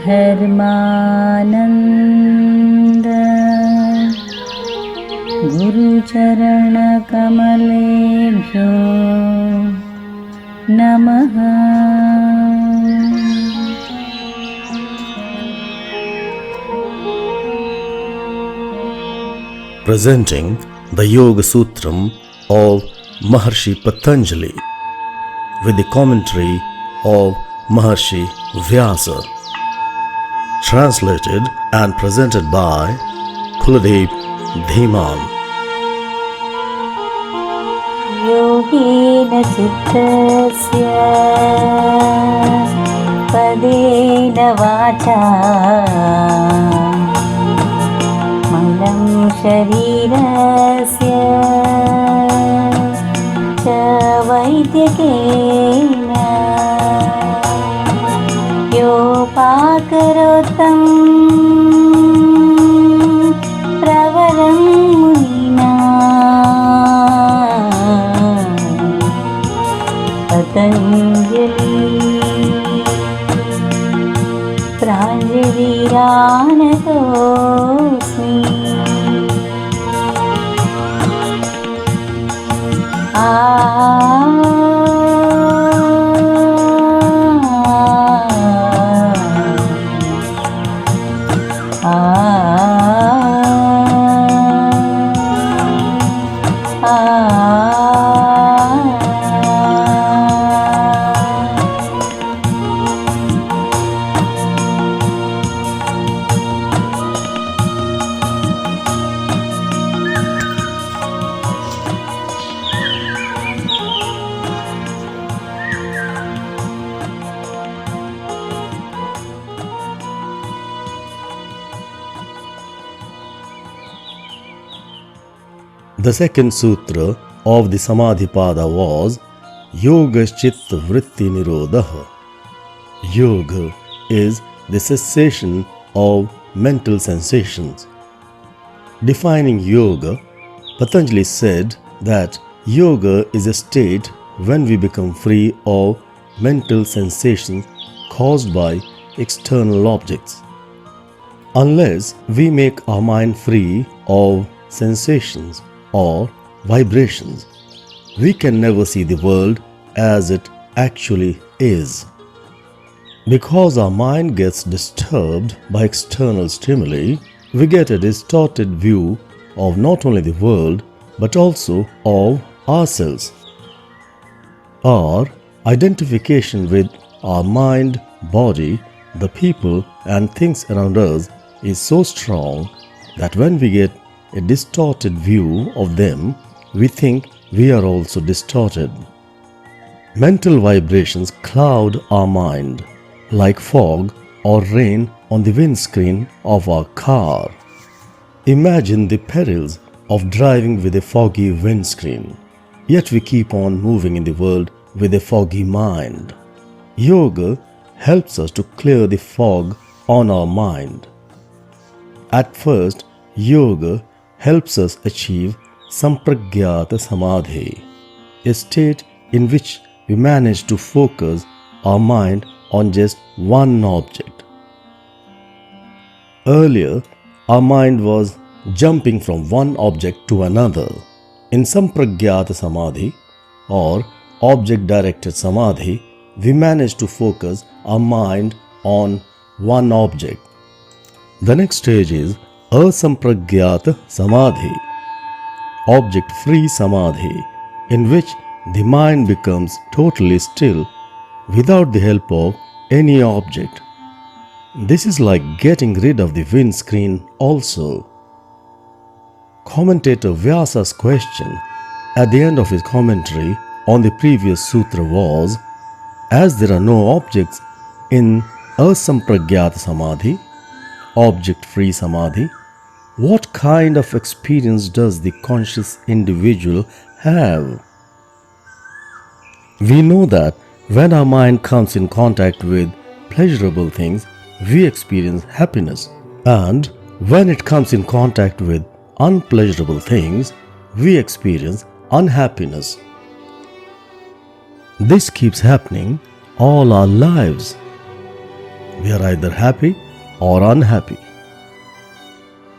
धर्मानंद गुरुचरण कमलेभ्यो नमः। Presenting the Yogasutram of Maharishi Patanjali with the commentary of Maharishi Vyasa, translated and presented by Kuldip Dhiman. योगेन चित्तस्य पदेन वाचा मलं शरीरस्य च वैद्यकेन योपाकरोत्तं प्रवरं मुनिना Patanjali प्राञ्जलिरानतोऽस्मि। The second sutra of the Samadhipada was Yogasutram Vritti Nirodha. Yoga is the cessation of mental sensations. Defining yoga, Patanjali said that yoga is a state when we become free of mental sensations caused by external objects. Unless we make our mind free of sensations or vibrations, we can never see the world as it actually is. Because our mind gets disturbed by external stimuli, we get a distorted view of not only the world but also of ourselves. Our identification with our mind, body, the people and things around us is so strong that when we get a distorted view of them, we think we are also distorted. Mental vibrations cloud our mind like fog or rain on the windscreen of our car. Imagine the perils of driving with a foggy windscreen, yet we keep on moving in the world with a foggy mind. Yoga helps us to clear the fog on our mind. At first, yoga helps us achieve sampragyata samadhi, a state in which we manage to focus our mind on just one object. Earlier, our mind was jumping from one object to another. In sampragyata samadhi or object-directed samadhi, we manage to focus our mind on one object. The next stage is asampragyata samadhi, object-free samadhi, in which the mind becomes totally still without the help of any object. This is like getting rid of the windscreen also. Commentator Vyasa's question at the end of his commentary on the previous sutra was, as there are no objects in asampragyata samadhi, object-free samadhi, what kind of experience does the conscious individual have? We know that when our mind comes in contact with pleasurable things, we experience happiness. And when it comes in contact with unpleasurable things, we experience unhappiness. This keeps happening all our lives. We are either happy or unhappy.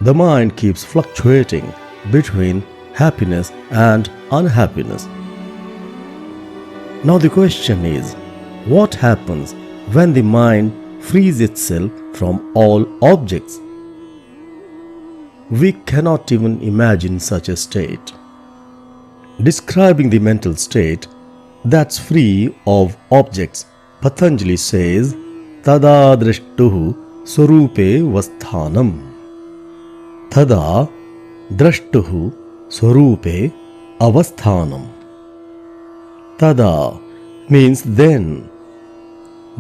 The mind keeps fluctuating between happiness and unhappiness. Now the question is, what happens when the mind frees itself from all objects? We cannot even imagine such a state. Describing the mental state that's free of objects, Patanjali says, tadā draṣṭuḥ svarūpe'vasthānam. Tadā draṣṭuḥ svarūpe'vasthānam. Tadā means then.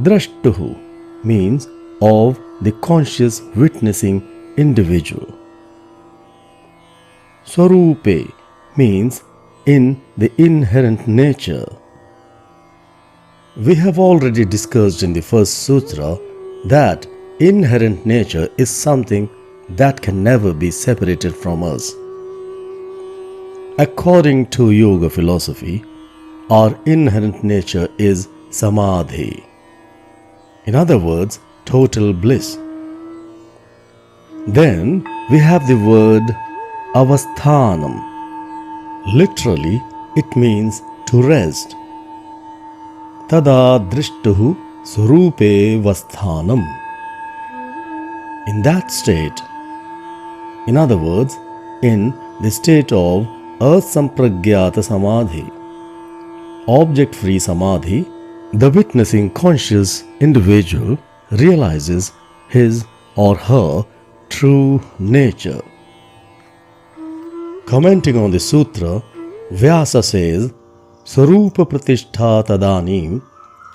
Draṣṭuḥ means of the conscious witnessing individual. Svarūpe means in the inherent nature. We have already discussed in the first sutra that inherent nature is something that can never be separated from us. According to yoga philosophy, our inherent nature is samādhi. In other words, total bliss. Then we have the word avasthānam. Literally, it means to rest. Tadā draṣṭuḥ svarūpe'vasthānam. In that state, in other words, in the state of asampragyāta samādhi, object-free samādhi, the witnessing conscious individual realizes his or her true nature. Commenting on the sutra, Vyasa says, svarūpe'vasthānam tadānim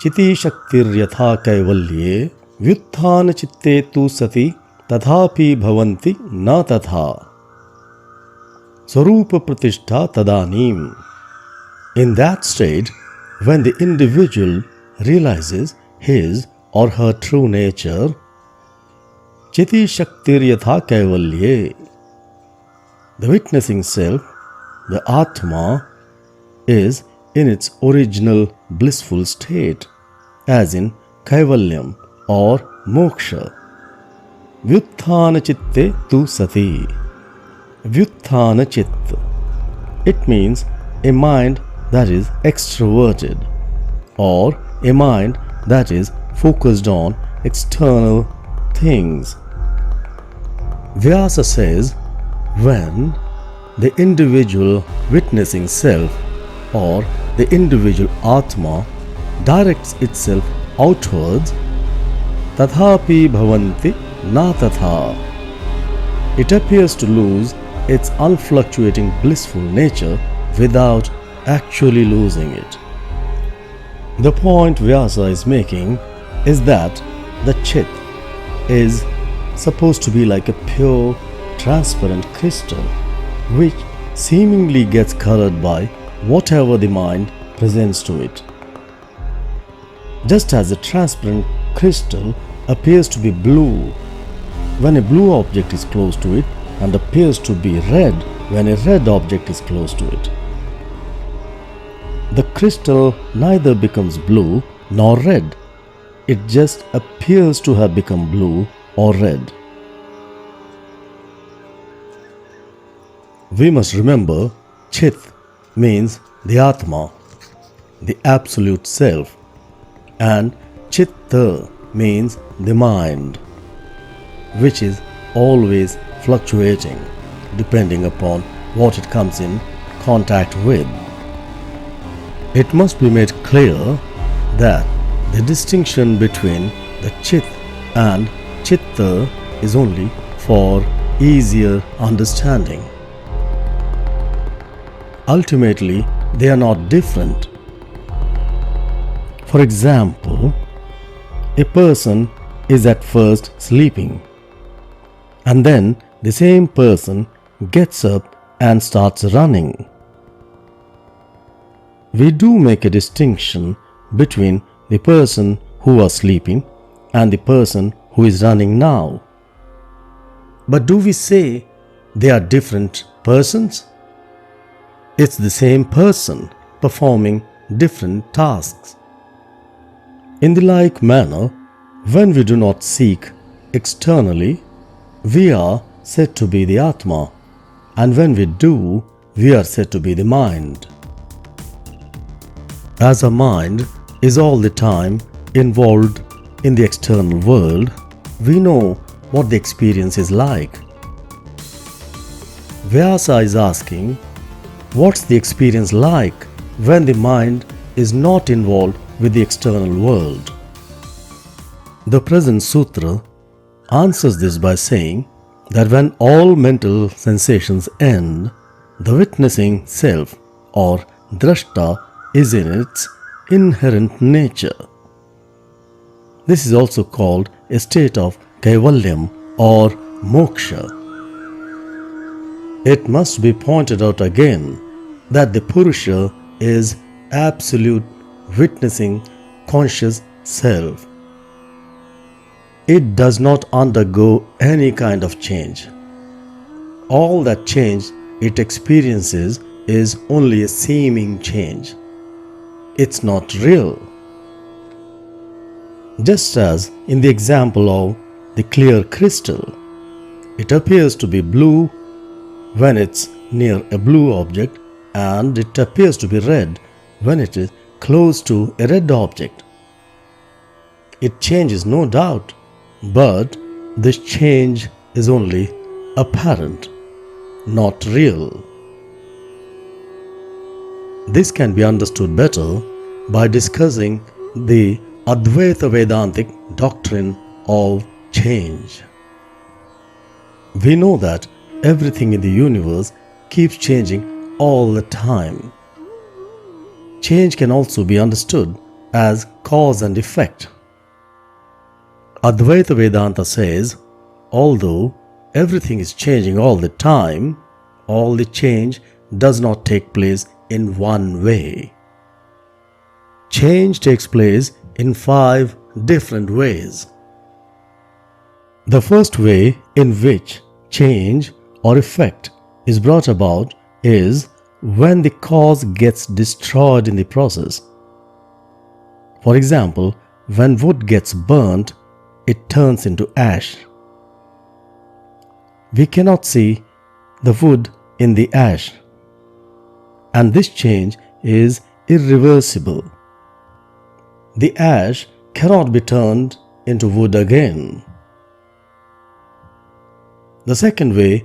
chiti shaktiryatha kaivalye vyutthāna chitte tu sati tathāpi bhavanti na tatha. Svarūpe'vasthānam tadānim. In that state, when the individual realizes his or her true nature, chiti shaktiryatha kaivalye, the witnessing self, the Atma, is in its original blissful state, as in Kaivalyam or Moksha. Vyutthāna chitte tu sati. Vyutthāna chitta. It means a mind that is extroverted, or a mind that is focused on external things. Vyasa says, when the individual witnessing self or the individual Atma directs itself outwards, tathāpi bhavanti na tatha, it appears to lose its unfluctuating blissful nature without actually losing it. The point Vyasa is making is that the chit is supposed to be like a pure, transparent crystal, which seemingly gets colored by whatever the mind presents to it. Just as a transparent crystal appears to be blue when a blue object is close to it and appears to be red when a red object is close to it. The crystal neither becomes blue nor red. It just appears to have become blue or red. We must remember, Chit means the Atma, the Absolute Self, and Chitta means the mind, which is always fluctuating depending upon what it comes in contact with. It must be made clear that the distinction between the Chit and Chitta is only for easier understanding. Ultimately, they are not different. For example, a person is at first sleeping, and then the same person gets up and starts running. We do make a distinction between the person who was sleeping and the person who is running now. But do we say they are different persons? It's the same person performing different tasks. In the like manner, when we do not seek externally, we are said to be the Atma, and when we do, we are said to be the mind. As our mind is all the time involved in the external world, we know what the experience is like. Vyasa is asking, what's the experience like when the mind is not involved with the external world? The present sutra answers this by saying that when all mental sensations end, the witnessing self or draṣṭuḥ is in its inherent nature. This is also called a state of kaivalyam or moksha. It must be pointed out again that the Purusha is absolute witnessing conscious self. It does not undergo any kind of change. All that change it experiences is only a seeming change. It's not real. Just as in the example of the clear crystal, it appears to be blue when it's near a blue object, and it appears to be red when it is close to a red object. It changes, no doubt, but this change is only apparent, not real. This can be understood better by discussing the Advaita Vedantic doctrine of change. We know that everything in the universe keeps changing all the time. Change can also be understood as cause and effect. Advaita Vedanta says, although everything is changing all the time, all the change does not take place in one way. Change takes place in 5 different ways. The first way in which change or effect is brought about is when the cause gets destroyed in the process. For example, when wood gets burnt, it turns into ash. We cannot see the wood in the ash, and this change is irreversible. The ash cannot be turned into wood again. The second way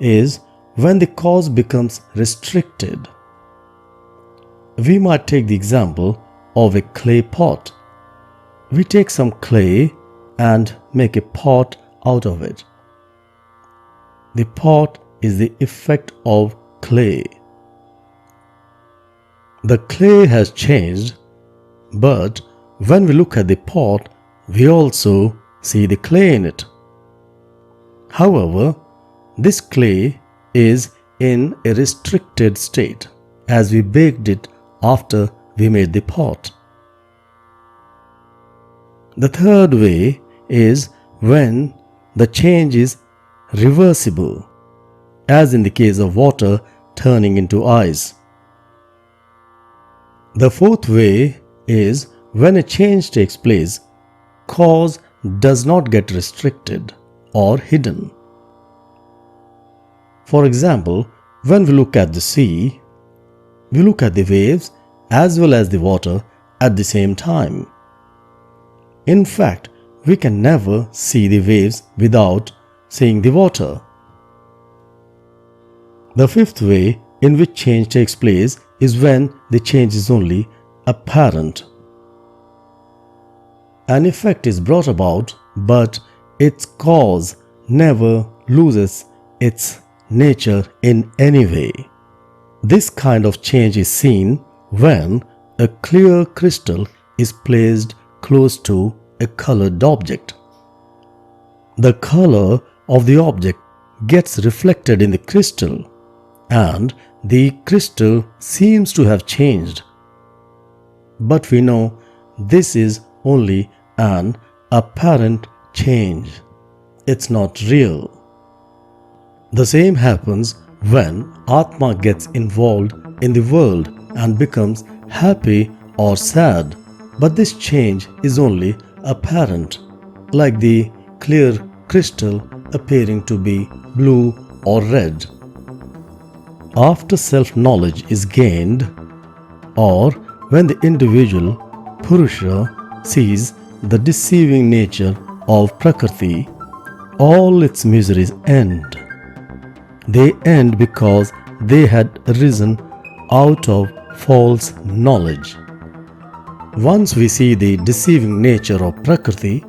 is when the cause becomes restricted. We might take the example of a clay pot. We take some clay and make a pot out of it. The pot is the effect of clay. The clay has changed, but when we look at the pot, we also see the clay in it. However, this clay is in a restricted state as we baked it after we made the pot. The third way is when the change is reversible, as in the case of water turning into ice. The fourth way is when a change takes place, cause does not get restricted or hidden. For example, when we look at the sea, we look at the waves as well as the water at the same time. In fact, we can never see the waves without seeing the water. The fifth way in which change takes place is when the change is only apparent. An effect is brought about, but its cause never loses its nature in any way. This kind of change is seen when a clear crystal is placed close to a colored object. The color of the object gets reflected in the crystal, and the crystal seems to have changed. But we know this is only an apparent change. It's not real. The same happens when Atma gets involved in the world and becomes happy or sad. But this change is only apparent, like the clear crystal appearing to be blue or red. After self-knowledge is gained, or when the individual Purusha sees the deceiving nature of Prakriti, all its miseries end. They end because they had arisen out of false knowledge. Once we see the deceiving nature of Prakriti,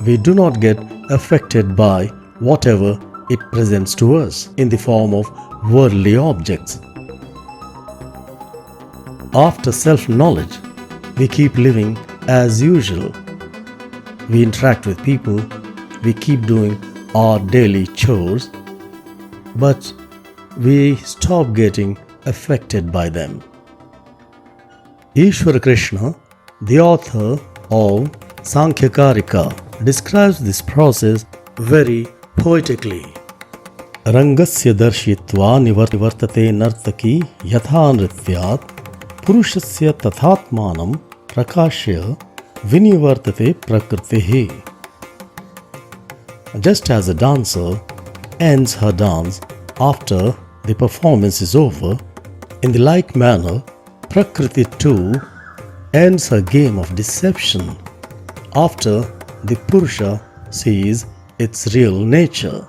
we do not get affected by whatever it presents to us in the form of worldly objects. After self-knowledge, we keep living as usual. We interact with people, we keep doing our daily chores, but we stop getting affected by them. Ishvara Krishna, the author of Sankhyakarika, describes this process very poetically. Rangasya darshitva nivartate nartaki yatha nrityat purushasya tathatmanam prakashya vinivartate prakritihi. Just as a dancer ends her dance after the performance is over, in the like manner, Prakriti too ends her game of deception after the Purusha sees its real nature.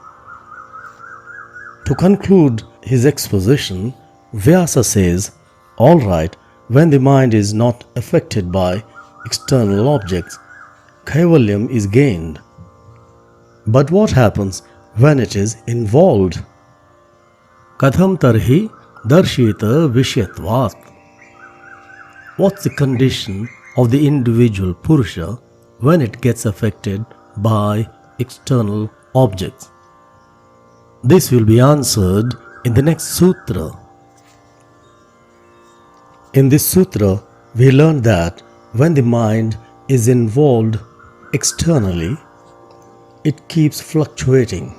To conclude his exposition, Vyasa says, all right, when the mind is not affected by external objects, Kaivalyam is gained. But what happens when it is involved? Katham tarhi darshita vishyatvat. What's the condition of the individual Purusha when it gets affected by external objects? This will be answered in the next sutra. In this sutra, we learn that when the mind is involved externally, it keeps fluctuating.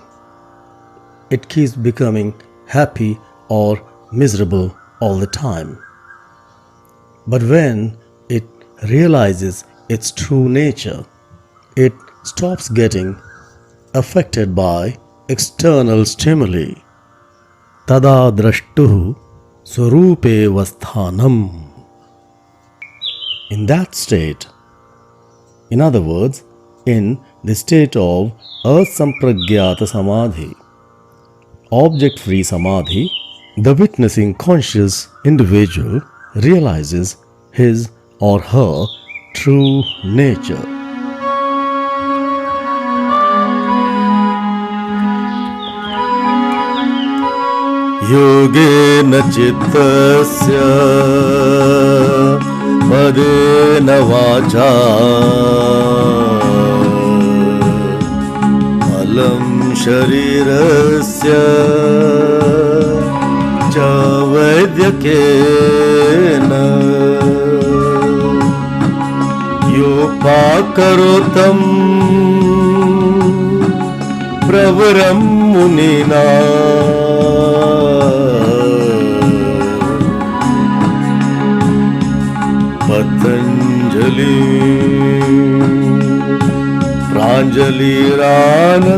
It keeps becoming happy or miserable all the time. But when it realizes its true nature, it stops getting affected by external stimuli. Tadā draṣṭuḥ svarūpe'vasthānam. In that state, in other words, in the state of asampragyāta samādhi, object-free samādhi, the witnessing conscious individual realizes his or her true nature. Yogena chittasya padena vacha alam sharirasya cha vaidyakena yopakarotam pravaram munina Patanjali Pranjali Ranatosmi.